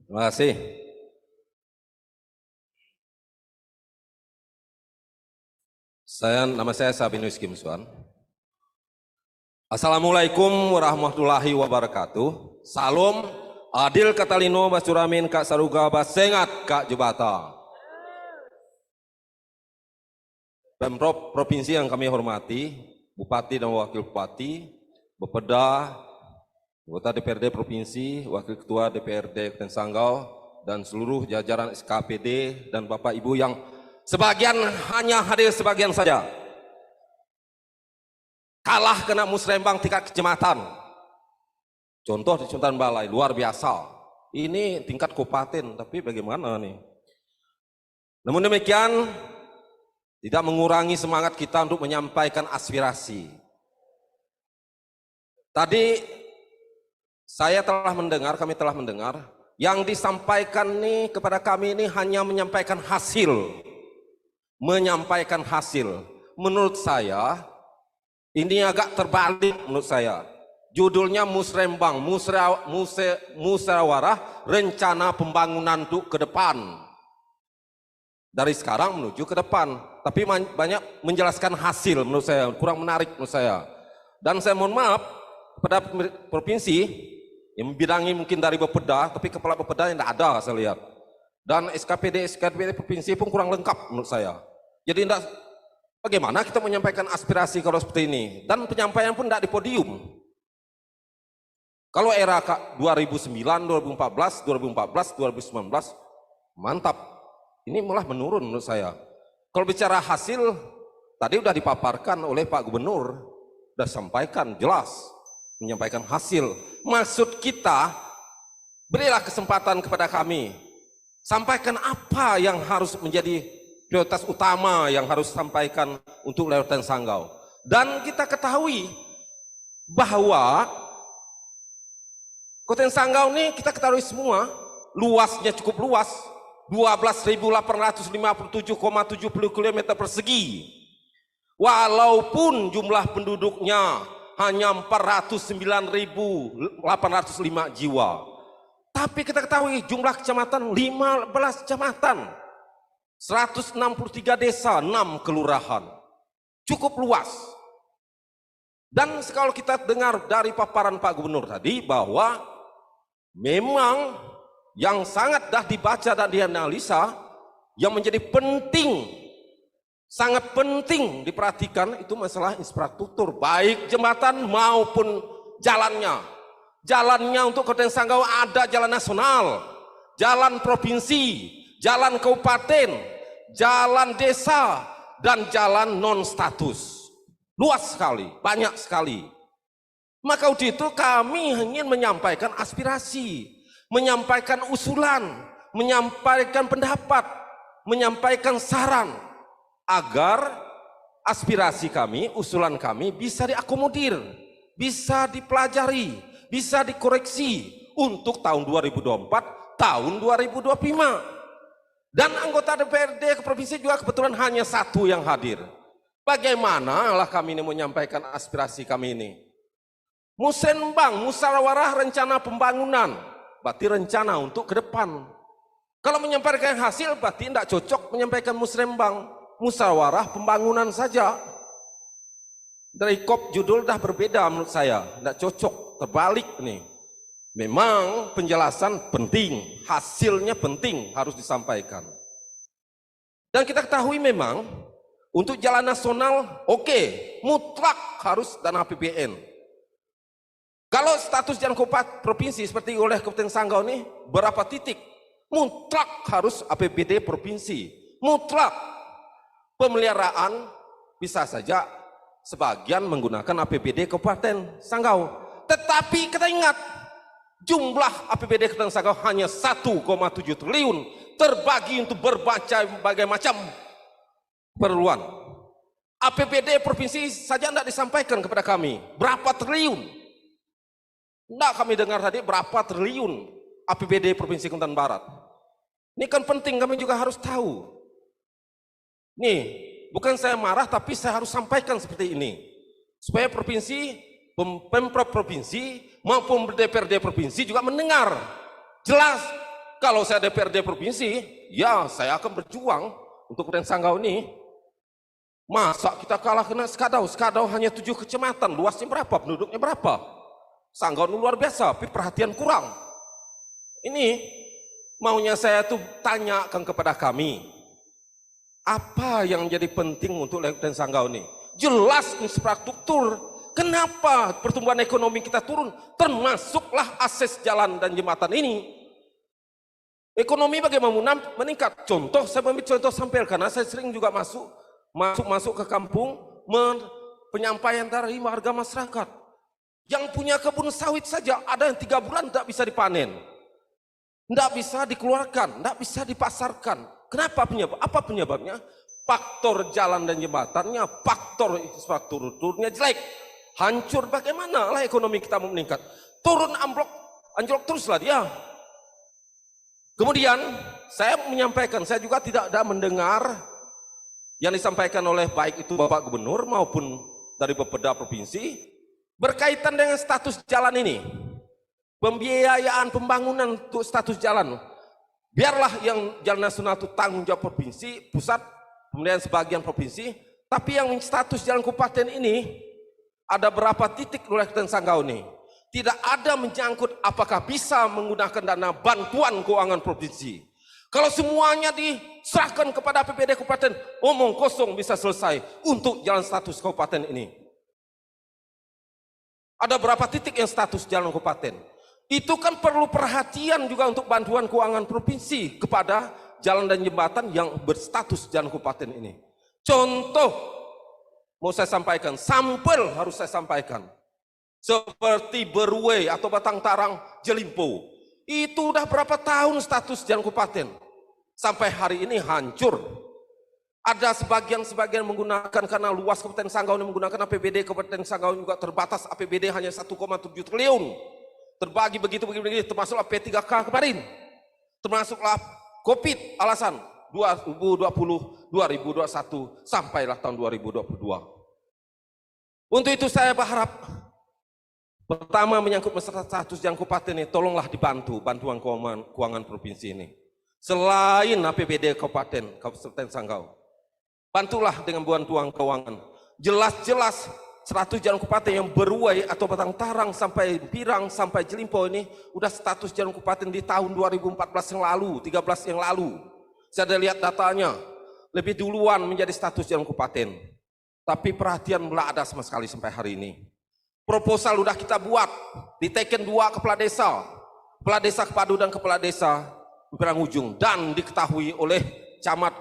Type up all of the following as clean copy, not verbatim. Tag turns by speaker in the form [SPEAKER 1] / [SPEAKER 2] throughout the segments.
[SPEAKER 1] Terima kasih. Nama saya Sabinus Kimsuan. Assalamualaikum warahmatullahi wabarakatuh. Salam adil katalino basuramin kak saruga basengat kak jebata. Pemprov Provinsi yang kami hormati, Bupati dan Wakil Bupati, Bepeda, anggota DPRD Provinsi, Wakil Ketua DPRD Kabupaten Sanggau, dan seluruh jajaran SKPD dan Bapak Ibu yang sebagian hanya hadir sebagian saja. Kalah kena musrembang tingkat kecamatan. Contoh di Sultan Balai, luar biasa. Ini tingkat kabupaten, tapi bagaimana nih? Namun demikian, tidak mengurangi semangat kita untuk menyampaikan aspirasi. Tadi kami telah mendengar, yang disampaikan nih kepada kami ini hanya menyampaikan hasil. Menurut saya, ini agak terbalik menurut saya. Judulnya Musrembang, Musyawarah Rencana Pembangunan untuk ke depan. Dari sekarang menuju ke depan. Tapi banyak menjelaskan hasil menurut saya, kurang menarik menurut saya. Dan saya mohon maaf kepada provinsi, yang membidangi mungkin dari Bepeda, tapi kepala Bepeda yang tidak ada saya lihat. Dan SKPD provinsi pun kurang lengkap menurut saya. Jadi bagaimana kita menyampaikan aspirasi kalau seperti ini? Dan penyampaian pun tidak di podium. Kalau era 2009, 2014, 2019, mantap. Ini malah menurun menurut saya. Kalau bicara hasil, tadi sudah dipaparkan oleh Pak Gubernur, sudah sampaikan jelas, menyampaikan hasil. Maksud kita, berilah kesempatan kepada kami, sampaikan apa yang harus menjadi prioritas utama yang harus disampaikan untuk Kabupaten Sanggau. Dan kita ketahui bahwa Kabupaten Sanggau ini kita ketahui semua, luasnya cukup luas, 12.857,70 km persegi. Walaupun jumlah penduduknya hanya 409.805 jiwa. Tapi kita ketahui jumlah kecamatan 15 kecamatan, 163 desa, 6 kelurahan. Cukup luas. Dan kalau kita dengar dari paparan Pak Gubernur tadi bahwa memang yang sangat dah dibaca dan dianalisa, yang menjadi penting, sangat penting diperhatikan itu masalah infrastruktur, baik jembatan maupun jalannya. Jalannya untuk Kabupaten Sanggau ada jalan nasional, jalan provinsi, jalan kabupaten, jalan desa, dan jalan non status. Luas sekali, banyak sekali. Maka untuk itu kami ingin menyampaikan aspirasi, menyampaikan usulan, menyampaikan pendapat, menyampaikan saran, agar aspirasi kami, usulan kami bisa diakomodir, bisa dipelajari, bisa dikoreksi untuk tahun 2024, tahun 2025. Dan anggota DPRD Provinsi juga kebetulan hanya satu yang hadir. Bagaimana lah kami ini menyampaikan aspirasi kami ini? Musrembang, musyawarah rencana pembangunan, berarti rencana untuk ke depan. Kalau menyampaikan hasil, berarti tidak cocok menyampaikan musrembang, musyawarah pembangunan saja. Dari kop judul dah berbeda menurut saya, tidak cocok, terbalik nih. Memang penjelasan penting, hasilnya penting harus disampaikan. Dan kita ketahui memang untuk jalan nasional oke, mutlak harus dana APBN. Kalau status jalan provinsi seperti oleh Kabupaten Sanggau ini berapa titik? Mutlak harus APBD provinsi, mutlak. Pemeliharaan bisa saja sebagian menggunakan APBD Kabupaten Sanggau. Tetapi kita ingat, jumlah APBD Kabupaten Sanggau hanya 1,7 triliun, terbagi untuk berbagai macam perluan. APBD provinsi saja tidak disampaikan kepada kami, berapa triliun? Tidak kami dengar tadi berapa triliun APBD Provinsi Kalimantan Barat. Ini kan penting, kami juga harus tahu. Nih, bukan saya marah, tapi saya harus sampaikan seperti ini. Supaya provinsi, Pemprov Provinsi maupun DPRD Provinsi juga mendengar. Jelas, Kalau saya DPRD provinsi, ya saya akan berjuang untuk Kabupaten Sanggau ini. Masa kita kalah kena Skadau? Skadau hanya 7 kecamatan, luasnya berapa, penduduknya berapa? Sanggau ini luar biasa, tapi perhatian kurang. Ini maunya saya tuh tanyakan kepada kami, apa yang jadi penting untuk Kabupaten Sanggau ini? Jelas infrastruktur. Kenapa pertumbuhan ekonomi kita turun? Termasuklah akses jalan dan jembatan ini. Ekonomi bagaimana meningkat? Contoh, saya ambil contoh sampel, karena saya sering juga masuk ke kampung, penyampaian dari warga masyarakat. Yang punya kebun sawit saja, ada yang 3 bulan tidak bisa dipanen. Tidak bisa dikeluarkan, tidak bisa dipasarkan. Kenapa penyebab? Apa penyebabnya? Faktor jalan dan jembatannya, faktor infrastrukturnya jelek. Hancur, bagaimana lah ekonomi kita mau meningkat? Turun anjlok teruslah dia. Kemudian saya menyampaikan, saya juga tidak ada mendengar yang disampaikan oleh baik itu Bapak Gubernur maupun dari Bapeda Provinsi berkaitan dengan status jalan ini. Pembiayaan pembangunan untuk status jalan. Biarlah yang jalan nasional itu tanggung jawab provinsi, pusat, kemudian sebagian provinsi, tapi yang status jalan kabupaten ini ada berapa titik oleh Kabupaten Sanggau ini. Tidak ada menyangkut apakah bisa menggunakan dana bantuan keuangan provinsi. Kalau semuanya diserahkan kepada APBD kabupaten, omong kosong bisa selesai untuk jalan status kabupaten ini. Ada berapa titik yang status jalan kabupaten? Itu kan perlu perhatian juga untuk bantuan keuangan provinsi kepada jalan dan jembatan yang berstatus jalan kabupaten ini. Contoh, mau saya sampaikan, sampel harus saya sampaikan. Seperti Berue atau Batang Tarang, Jelimpo. Itu udah berapa tahun status jalan kabupaten. Sampai hari ini hancur. Ada sebagian menggunakan, karena luas Kabupaten Sanggau ini menggunakan APBD Kabupaten Sanggau juga terbatas, APBD hanya 1,7 triliun. Terbagi begitu, termasuklah P3K kemarin. Termasuklah COVID, alasan 2020, 2021, sampailah tahun 2022. Untuk itu saya berharap, pertama menyangkut masalah status jalan kabupaten ini, tolonglah dibantu bantuan keuangan provinsi ini. Selain APBD Kabupaten Sanggau, bantulah dengan bantuan keuangan. Jelas-jelas 100 jalan kabupaten yang Berue atau Batang Tarang sampai Pirang sampai Jelimpo ini udah status jalan kabupaten di tahun 2014 yang lalu, 13 yang lalu. Saya ada lihat datanya, lebih duluan menjadi status jalan kabupaten. Tapi perhatian belum ada sama sekali sampai hari ini. Proposal udah kita buat, diteken 2 kepala desa Kepadu dan kepala desa Pirang Ujung, dan diketahui oleh camat,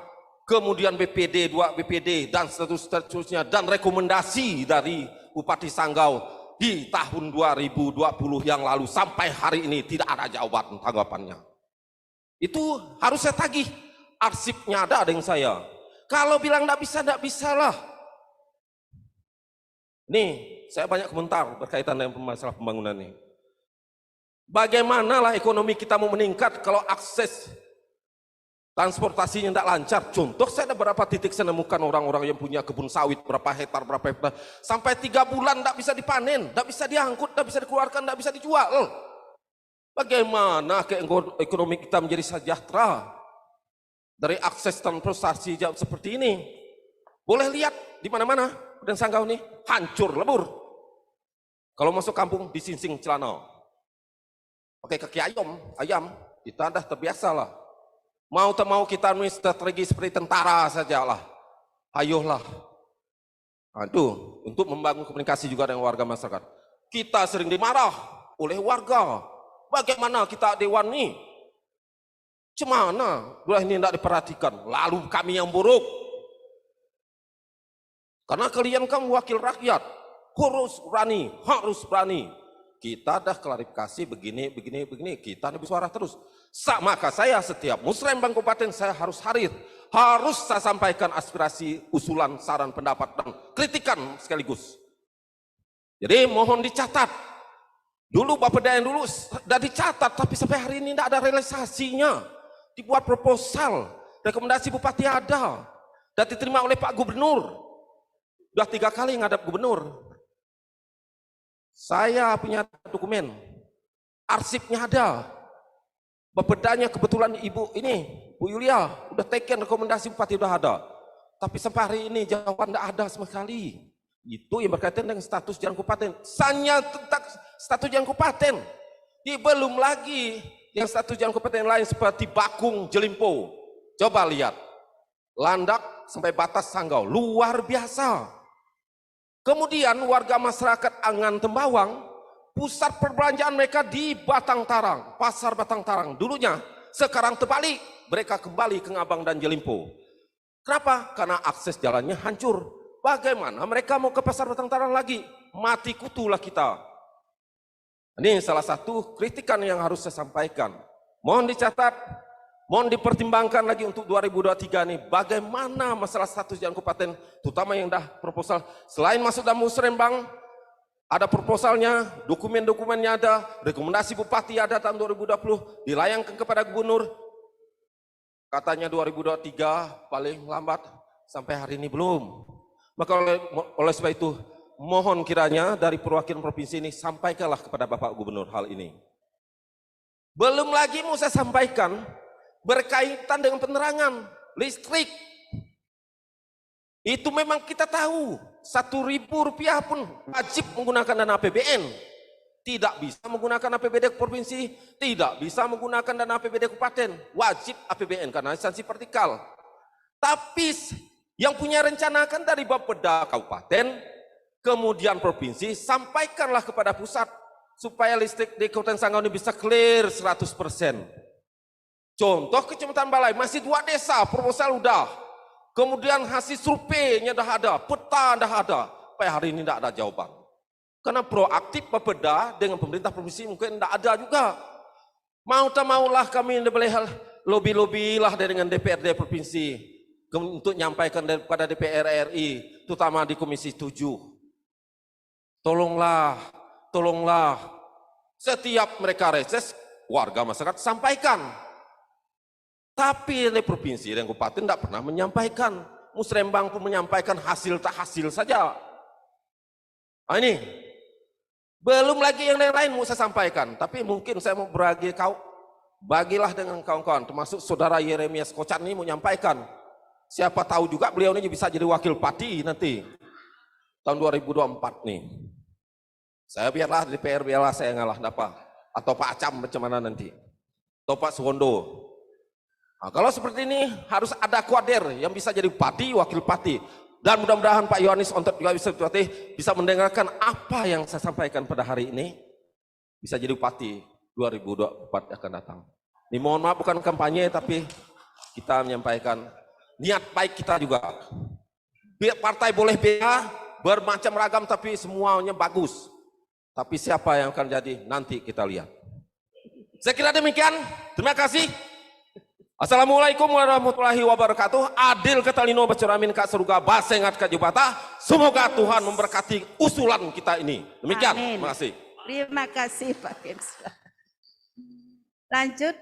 [SPEAKER 1] kemudian BPD, 2 BPD, dan seterusnya, dan rekomendasi dari Bupati Sanggau di tahun 2020 yang lalu sampai hari ini tidak ada jawaban tanggapannya. Itu harus saya tagih, arsipnya ada yang saya. Kalau bilang tidak bisa lah. Nih, saya banyak komentar berkaitan dengan masalah pembangunan ini. Bagaimana lah ekonomi kita mau meningkat kalau akses transportasinya tidak lancar? Contoh, saya ada berapa titik saya nemukan orang-orang yang punya kebun sawit, berapa hektar, sampai 3 bulan tidak bisa dipanen, tidak bisa diangkut, tidak bisa dikeluarkan, tidak bisa dijual. Bagaimana ekonomi kita menjadi sejahtera dari akses transportasi seperti ini? Boleh lihat di mana-mana dan Sanggau ini hancur lebur. Kalau masuk kampung disingsing celana, pakai kaki ayam, kita dah terbiasa lah. Mau tak mau kita strategi seperti tentara saja lah. Ayolah. Aduh, untuk membangun komunikasi juga dengan warga masyarakat. Kita sering dimarah oleh warga. Bagaimana kita dewan ini? Cemana? Udah ini tidak diperhatikan. Lalu kami yang buruk. Karena kalian kan wakil rakyat. Harus berani. Kita dah klarifikasi begini. Kita ada suara terus. Maka saya setiap musrembang kabupaten saya harus hadir. Harus saya sampaikan aspirasi, usulan, saran, pendapat, dan kritikan sekaligus. Jadi mohon dicatat. Dulu Bapeda yang dulu sudah dicatat, tapi sampai hari ini tidak ada realisasinya. Dibuat proposal, rekomendasi bupati ada. Dan diterima oleh Pak Gubernur. Sudah 3 kali ngadap gubernur. Saya punya dokumen, arsipnya ada. Bapedanya kebetulan ibu ini, Bu Yulia, udah taken rekomendasi bupati udah ada. Tapi sampai hari ini jawaban tidak ada sama sekali. Itu yang berkaitan dengan status jalan kabupaten. Hanya tentang status jalan kabupaten. Belum lagi yang status jalan kabupaten lain seperti Bakung, Jelimpo. Coba lihat. Landak sampai batas Sanggau. Luar biasa. Kemudian warga masyarakat Angan Tembawang, pusat perbelanjaan mereka di Batang Tarang, pasar Batang Tarang dulunya, sekarang terbalik, mereka kembali ke Ngabang dan Jelimpo. Kenapa? Karena akses jalannya hancur. Bagaimana mereka mau ke pasar Batang Tarang lagi? Mati kutulah kita. Ini salah satu kritikan yang harus saya sampaikan. Mohon dicatat, mohon dipertimbangkan lagi untuk 2023 ini, bagaimana masalah status jalan kabupaten, terutama yang dah proposal, selain masuk dalam musrembang, ada proposalnya, dokumen-dokumennya ada, rekomendasi bupati ada tahun 2020, dilayangkan kepada gubernur, katanya 2023 paling lambat, sampai hari ini belum. Maka oleh sebab itu, mohon kiranya dari perwakilan provinsi ini, sampaikanlah kepada Bapak Gubernur hal ini. Belum lagi mau saya sampaikan, berkaitan dengan penerangan, listrik. Itu memang kita tahu, Rp1.000 pun wajib menggunakan dana APBN. Tidak bisa menggunakan APBD provinsi, tidak bisa menggunakan dana APBD kabupaten. Wajib APBN karena instansi vertikal. Tapi yang punya rencanakan dari Bapeda kabupaten, kemudian provinsi, sampaikanlah kepada pusat, supaya listrik di Kabupaten Sanggau ini bisa clear 100%. Contoh Kecamatan Balai, masih 2 desa, proposal udah. Kemudian hasil surveinya dah ada, peta dah ada. Sampai hari ini tidak ada jawaban. Karena proaktif Bapeda dengan pemerintah provinsi mungkin tidak ada juga. Mau tak maulah kami boleh lobby lah dengan DPRD provinsi untuk menyampaikan kepada DPR RI, terutama di Komisi 7. Tolonglah, setiap mereka reses, warga masyarakat sampaikan. Tapi oleh provinsi dan kabupaten tidak pernah menyampaikan. Musrembang pun menyampaikan hasil tak hasil saja. Nah ini, belum lagi yang lain-lain mau saya sampaikan. Tapi mungkin saya mau bagilah dengan kawan-kawan, termasuk saudara Yeremias Kocan ini mau menyampaikan. Siapa tahu juga beliau ini bisa jadi wakil pati nanti. Tahun 2024 nih. Saya biarlah di DPR, biarlah saya ngalah dapat. Atau Pak Acam macam mana nanti. Atau Pak Suwondo. Nah, kalau seperti ini harus ada kuader yang bisa jadi bupati, wakil bupati. Dan mudah-mudahan Pak Yohanis Ontot juga bisa mendengarkan apa yang saya sampaikan pada hari ini. Bisa jadi bupati 2024 akan datang. Ini mohon maaf bukan kampanye, tapi kita menyampaikan niat baik kita juga. Partai boleh beda, bermacam ragam, tapi semuanya bagus. Tapi siapa yang akan jadi nanti kita lihat. Saya kira demikian. Terima kasih. Assalamualaikum warahmatullahi wabarakatuh. Adil kata lino bacaramin kak seruga basengat kak jubata. Semoga Tuhan memberkati usulan kita ini. Demikian.
[SPEAKER 2] Amin.
[SPEAKER 1] Terima kasih.
[SPEAKER 2] Terima kasih Pak Kemsla. Lanjut